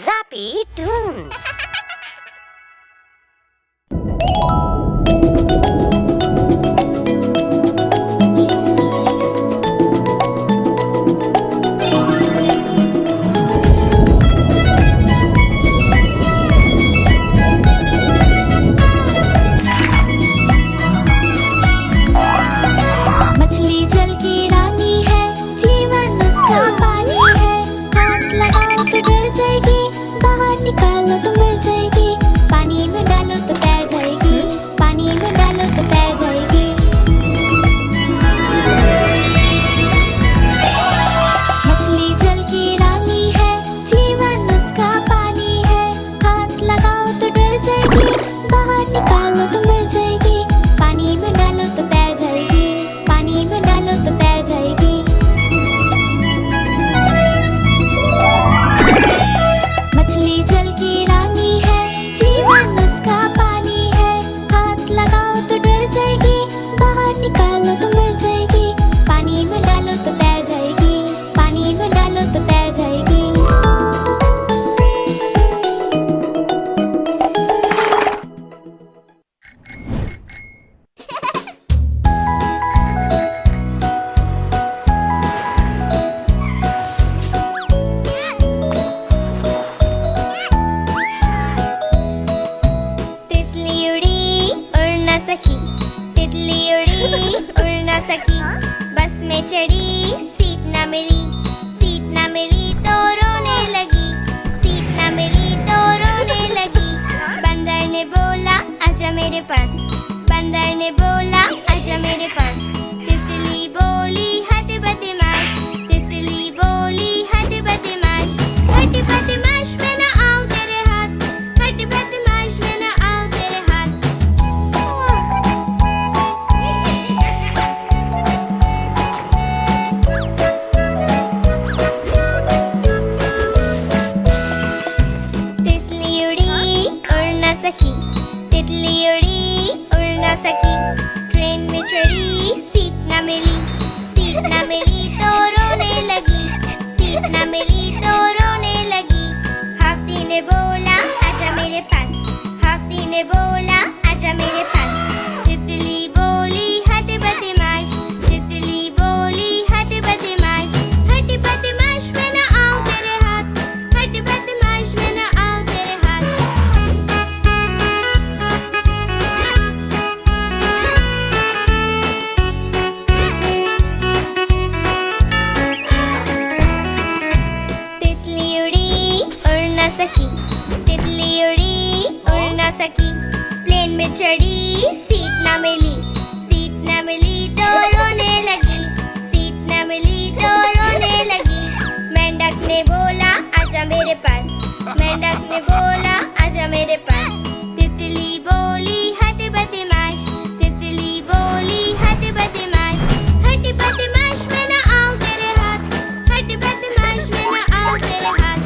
Zappy Toons. मछली जल की रानी है, जीवन उसका पानी है। हाथ लगाओ तो डर जाएगी, बाहर निकालो तो मर जाएगी। पानी में डालो तो तैर जाएगी, पानी में डालो तो तैर जाएगी। मछली जल की रानी है, जीवन उसका पानी है। हाथ लगाओ तो डर जाएगी, बाहर निकालो तो मर जाएगी। पानी में डालो तो तैर जाएगी, पानी में डालो तो तैर जाएगी। मछली जल की रानी है, जीवन उसका पानी है। हाथ लगाओ तो डर जाएगी, बाहर निकालो तो मर जाएगी। पानी में डालो तो तैर जाएगी, पानी में डालो तो तैर जाएगी। तितली उड़ी उड़ न सकी, तितली उड़ी उड़ न सकी। बस में चढ़ी सीट न मिली, सीट न मिली तो रोने लगी, सीट न मिली तो रोने लगी। बंदर ने बोला आजा मेरे पास, बंदर ने बोला आजा मेरे पास। तितली बोली हट बदमाश, तितली बोली हट बदमाश। हट बदमाश मैं न आऊं तेरे हाथ, हट बदमाश मैं न आऊं तेरे हाथ। तितली उड़ी उड़ न सकी, तितली उड़ी उड़ न सकी। ट्रेन में चढ़ी सीट न मिली, सीट न मिली तो रोने लगी, सीट न मिली तो रोने लगी। हाथी ने बोला आजा मेरे पास, हाथी ने बोला आजा मेरे पास। तितली बोली हट बदमाश, तितली बोली हट बदमाश। हट बदमाश मैं न आऊं तेरे हाथ, हट बदमाश मैं न आऊं तेरे हाथ। तितली उड़ी उड़ न सकी, तितली उड़ी उड़ न सकी। प्लेन में चढ़ी सीट न मिली, सीट न मिली तो रोने लगी, सीट न मिली तो रोने लगी। मेंढक ने बोला आजा मेरे पास, मेंढक ने बोला आजा मेरे पास। तितली बोली हट बदमाश, तितली बोली हट बदमाश। हट बदमाश मैं न आऊं तेरे हाथ, हट बदमाश मैं न आऊं तेरे हाथ।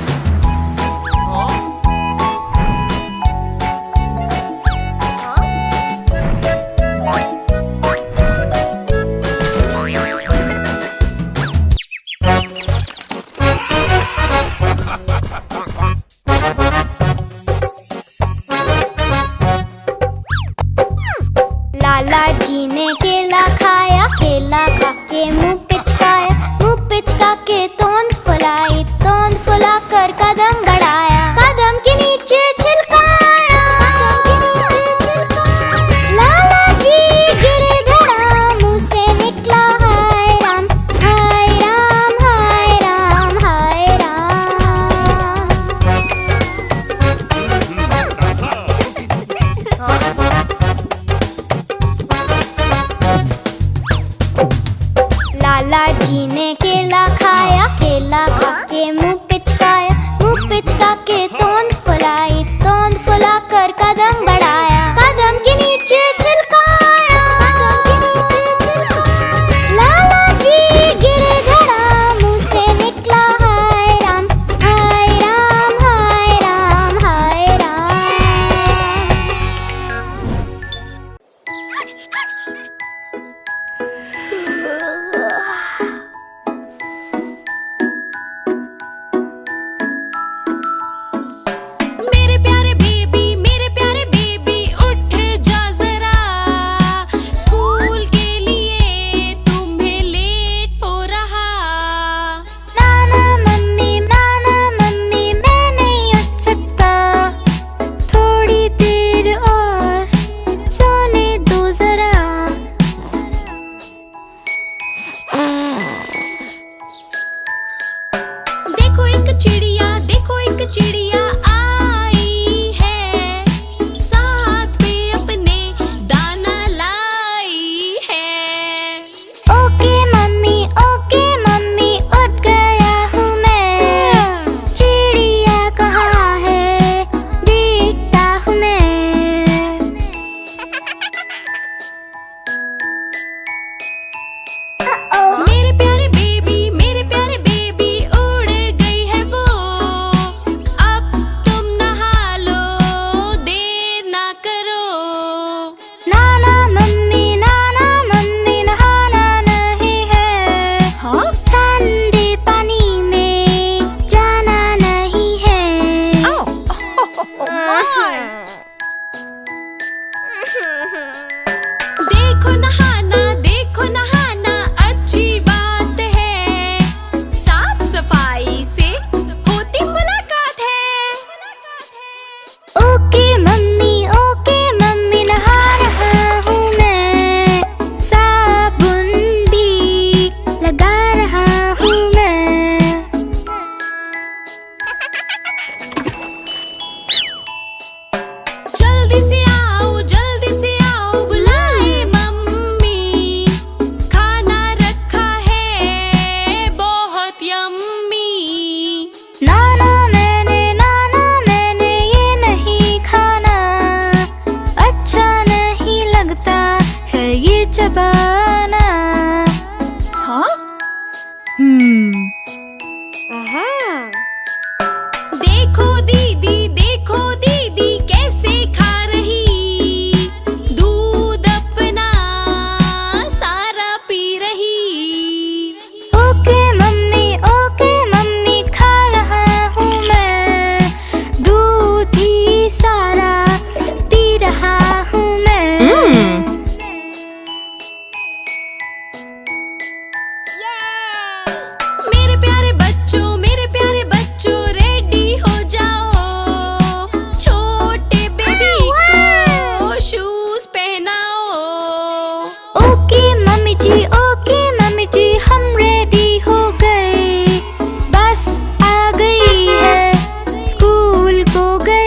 दीदी, देखो दीदी कैसे खा रही, दूध अपना सारा पी रही। ओके मम्मी खा रहा हूँ मैं, दूध ही सारा पी रहा हूँ मैं। मेरे प्यारे बच्चों रेडी हो जाओ, छोटे बेबी को शूज पहनाओ। ओके मम्मी जी हम रेडी हो गए, बस आ गई है, स्कूल को गए।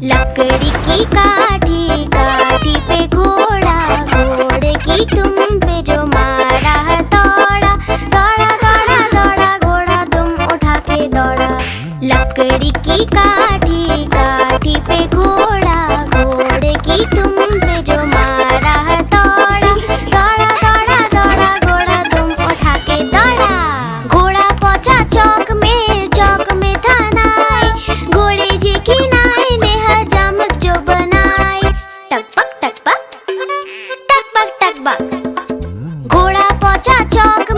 लकड़ी की काठी पे घोड़ा, घोड़े की तुम पे जो मारा, दौड़ा दौड़ा दौड़ा दौड़ा घोड़ा तुम उठा के दौड़ा। लकड़ी की काठी पे घोड़ा, घोड़े की तुम पे जो मारा, दौड़ा दौड़ा दौड़ा दौड़ा घोड़ा तुम उठा के दौड़ा। घोड़ा पहुंचा चौक में था नाई, घोड़े जी की नाई ने हजामत जो बनाई। टकबक टकबक टकबक टकबक। घोड़ा पहुंचा चौक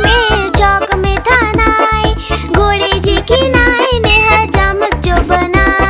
में था नाई, घोड़े जी की नाई ने हजामत जो बनाई।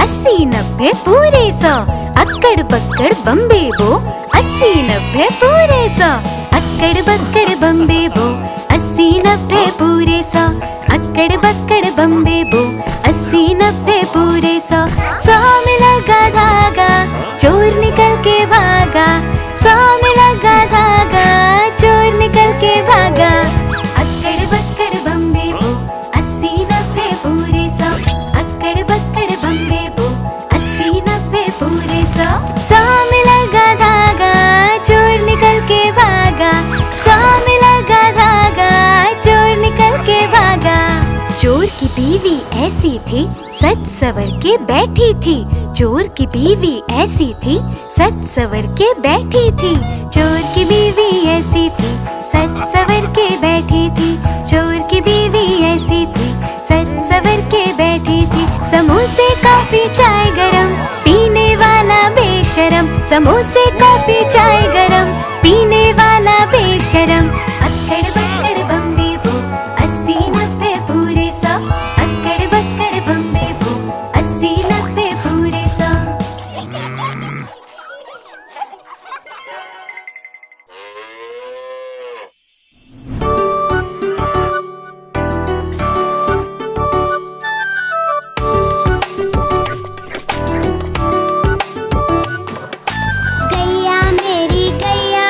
अस्सी नब्बे पूरे 100, अक्कड़ बक्कड़ बम्बे बो। 80 90 पूरे 100, अक्कड़ बक्कड़ बम्बे बो। 80 90 पूरे 100, अक्कड़ बक्कड़ बम्बे बो। 80 90 पूरे 100, 100 में लगा धागा, चोर निकल के भागा। 100 में लगा धागा, चोर निकल के भागा। अक्कड़ बक्कड़ बम्बे बो, 80 90 पूरे 100, अक्कड़ बक्कड़ बम्बे बो। 80 90 पूरे 100, 100 में लगा धागा, चोर निकल के भागा। 100 में लगा धागा, चोर निकल के भागा। चोर की बीवी ऐसी थी, सच सवर के बैठी थी। चोर की बीवी ऐसी थी, सच सवर के बैठी थी। चोर की बीवी ऐसी थी, सच सवर के बैठी थी। चोर की बीवी ऐसी थी, सच सवर के बैठी थी। समोसे कॉफी चाय गरम, पीने वाला बेशरम। समोसे कॉफी चाय गरम, पीने वाला बेशरम। अक्कड़ बक्कड़ बम्बे बो, 80 90 पूरे 100, अक्कड़ बक्कड़ बम्बे बो। 80 90 पूरे 100। गैया मेरी गैया,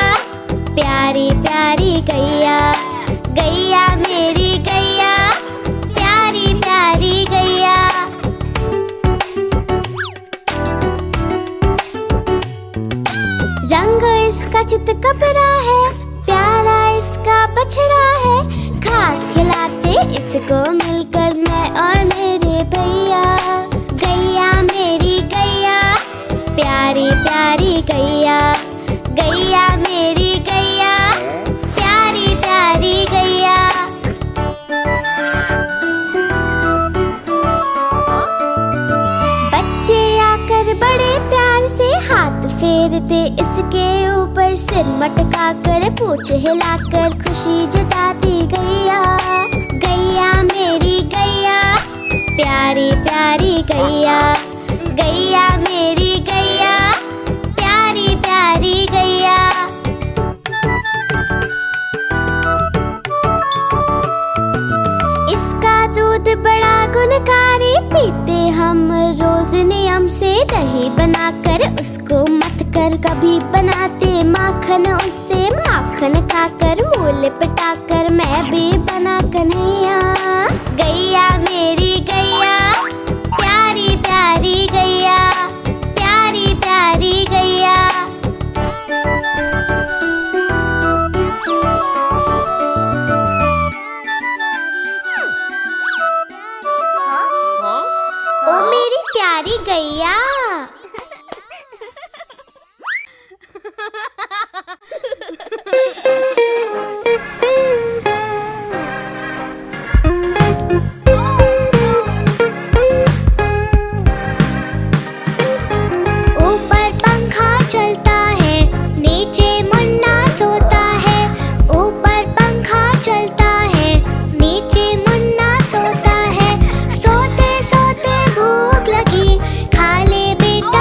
प्यारी प्यारी गैया। गैया मेरी गैया, प्यारी प्यारी गैया। रंग इसका चित कपरा है, प्यारा इसका बछड़ा है। घास खिलाते इसको मिलकर मैं और मेरे भैया। गैया मेरी गैया, प्यारी प्यारी गैया। गैया मेरी गैया, प्यारी प्यारी गैया। बच्चे आकर बड़े प्यार से हाथ फेरते इसके ऊपर, सिर मटका कर पूंछ हिलाकर खुशी जताती गैया। गैया मेरी गैया, प्यारी प्यारी गैया। गैया मेरी गैया, प्यारी प्यारी गैया। इसका दूध बड़ा गुणकारी, पीते हम रोज नियम से। दही बनाकर उसको मथ कर कभी बनाते माखन उससे। माखन खाकर मूल पिटाकर मैं भी बना कन्हैया। गैया मेरी गैया, प्यारी प्यारी गैया। प्यारी प्यारी गैया। ओ मेरी प्यारी गैया। ऊपर पंखा चलता है, नीचे मुन्ना सोता है। ऊपर पंखा चलता है, नीचे मुन्ना सोता है। सोते सोते भूख लगी, खा ले बेटा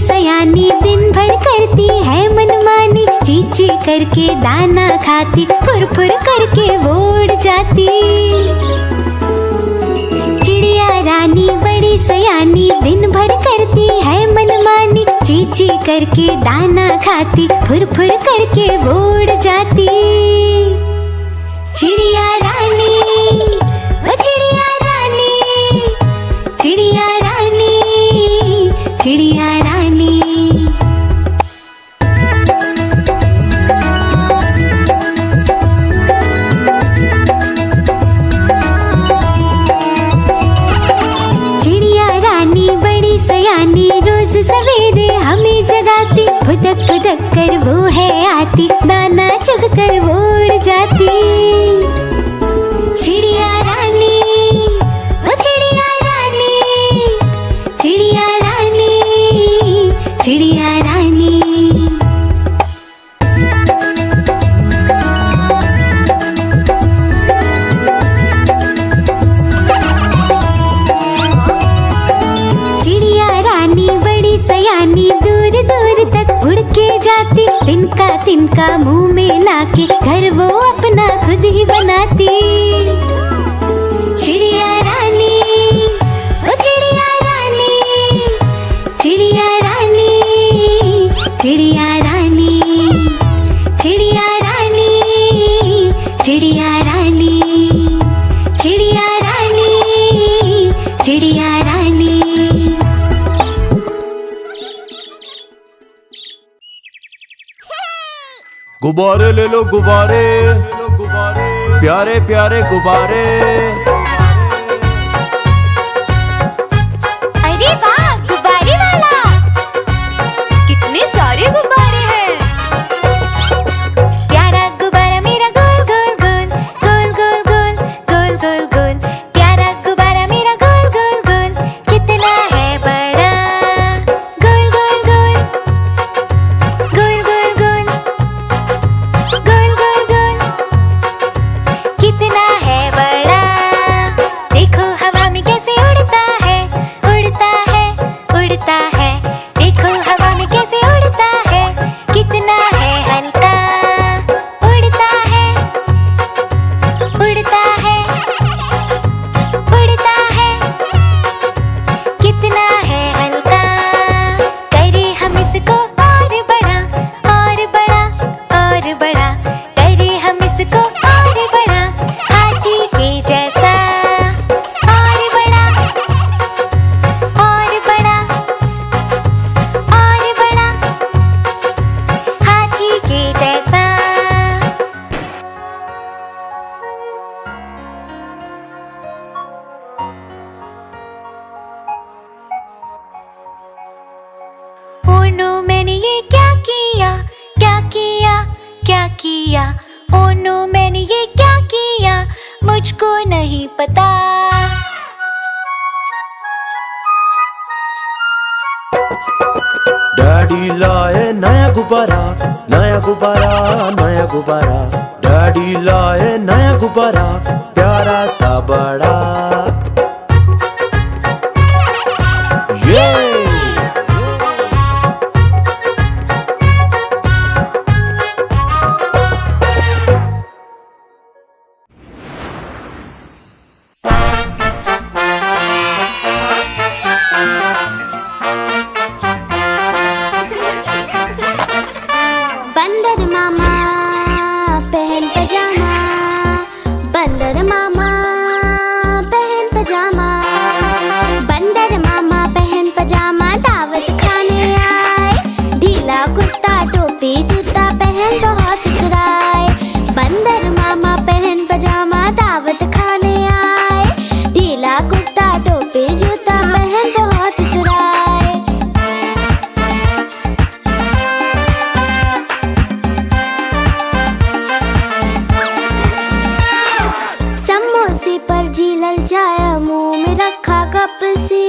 सयानी दिन भर करती है मनमानी, चींची करके दाना खाती, फुर फुर करके वो उड़ जाती। चिड़िया रानी बड़ी सयानी दिन भर करती है मनमानी, चींची करके दाना खाती, फुर फुर करके वो उड़ जाती। चिड़िया रानी, ओ चिड़िया रानी, चिड़िया रानी, चिड़िया रानी। चिड़िया रानी बड़ी सयानी रोज सवेरे हमें जगाती, फुदक फुदक कर वो है आती, दाना चुग कर वो उड़ जाती। चिड़िया रानी, ओ चिड़िया रानी, चिड़िया रानी, चिड़िया रानी। चिड़िया रानी बड़ी सयानी दूर दूर तक उड़ के जाती, तिनका तिनका मुंह में लाके घर वो अपना खुद ही बनाती। चिड़िया रानी, ओ चिड़िया रानी, चिड़िया रानी, चिड़िया रानी, चिड़िया रानी, चिड़िया रानी, चिड़िया रानी, चिड़िया रानी। गुब्बारे ले लो गुब्बारे, प्यारे प्यारे गुब्बारे। अरे वाह गुब्बारे वाला, कितने सारे गुब्बारे हैं। प्यारा गुब्बारा मेरा गोल गोल गोल, गोल गोल गोल, गोल गोल गोल। प्यारा गुब्बारा मेरा गोल गोल गोल, कितना है बड़ा। गोल गोल गोल, गोल गोल गोल, गोल गोल गोल, कितना है बड़ा। देखो हवा में कैसे उड़ता है, उड़ता है, उड़ता है। देखो हवा में कैसे उड़ता है, कितना है हल्का। उड़ता है, उड़ता है, उड़ता है, कितना है हल्का। करे हम इसको और बड़ा, और बड़ा, और बड़ा। करे हम इसको और बड़ा, हाथी के जैसा। और बड़ा, और बड़ा, और बड़ा, हाथी के जैसा। ओ नो मैंने ये क्या किया, क्या किया, क्या किया। ओ नो मैंने ये क्या किया, मुझको नहीं पता। डैडी लाए नया गुब्बारा, नया गुब्बारा, नया गुब्बारा। डैडी लाए नया गुब्बारा, प्यारा सा बड़ा। ये बंदर मामा पहन पजामा, बंदर मामा पहन पजामा, बंदर मामा पहन पजामा, दावत खाने आए। ढीला कुर्ता टोपी जूता पहन बहुत सुधराए। बंदर मामा पहन पजामा, दावत खाने आए। ढीला कुर्ता टोपी जूता पहन बहुत सुधराए। समोसे पर जी ललचाया, मुंह में रखा कप से।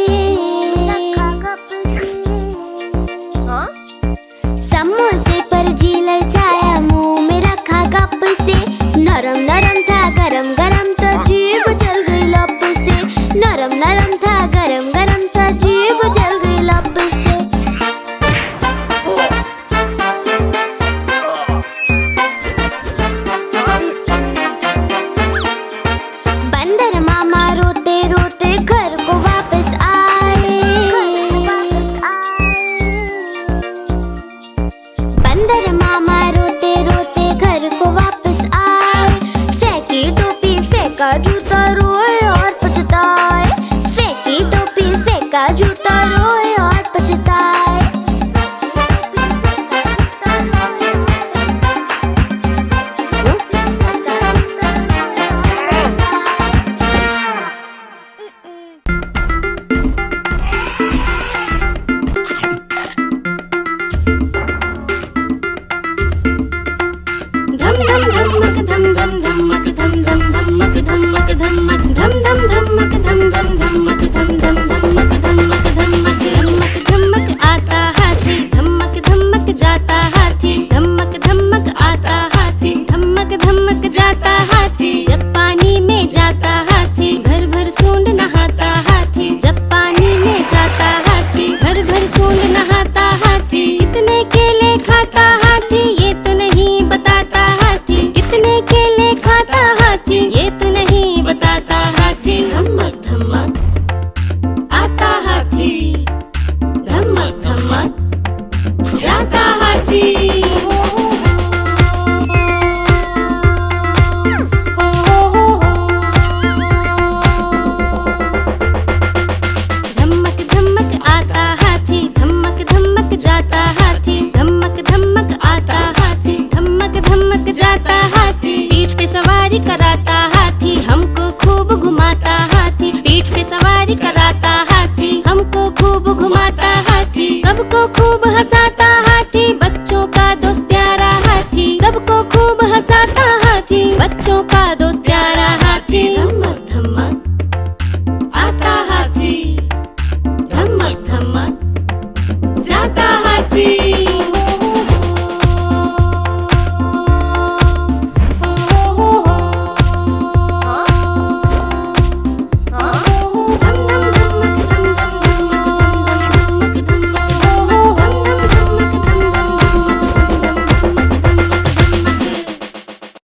समोसे पर जी ललचाया, मुंह में रखा कप से। नरम नरम था गरम गरम, तो जीभ जल गई लप से। नरम नरम था गरम गरम, तो जीभ जल गई लप से। का जूता रोए और पछताए। सबको खूब हंसा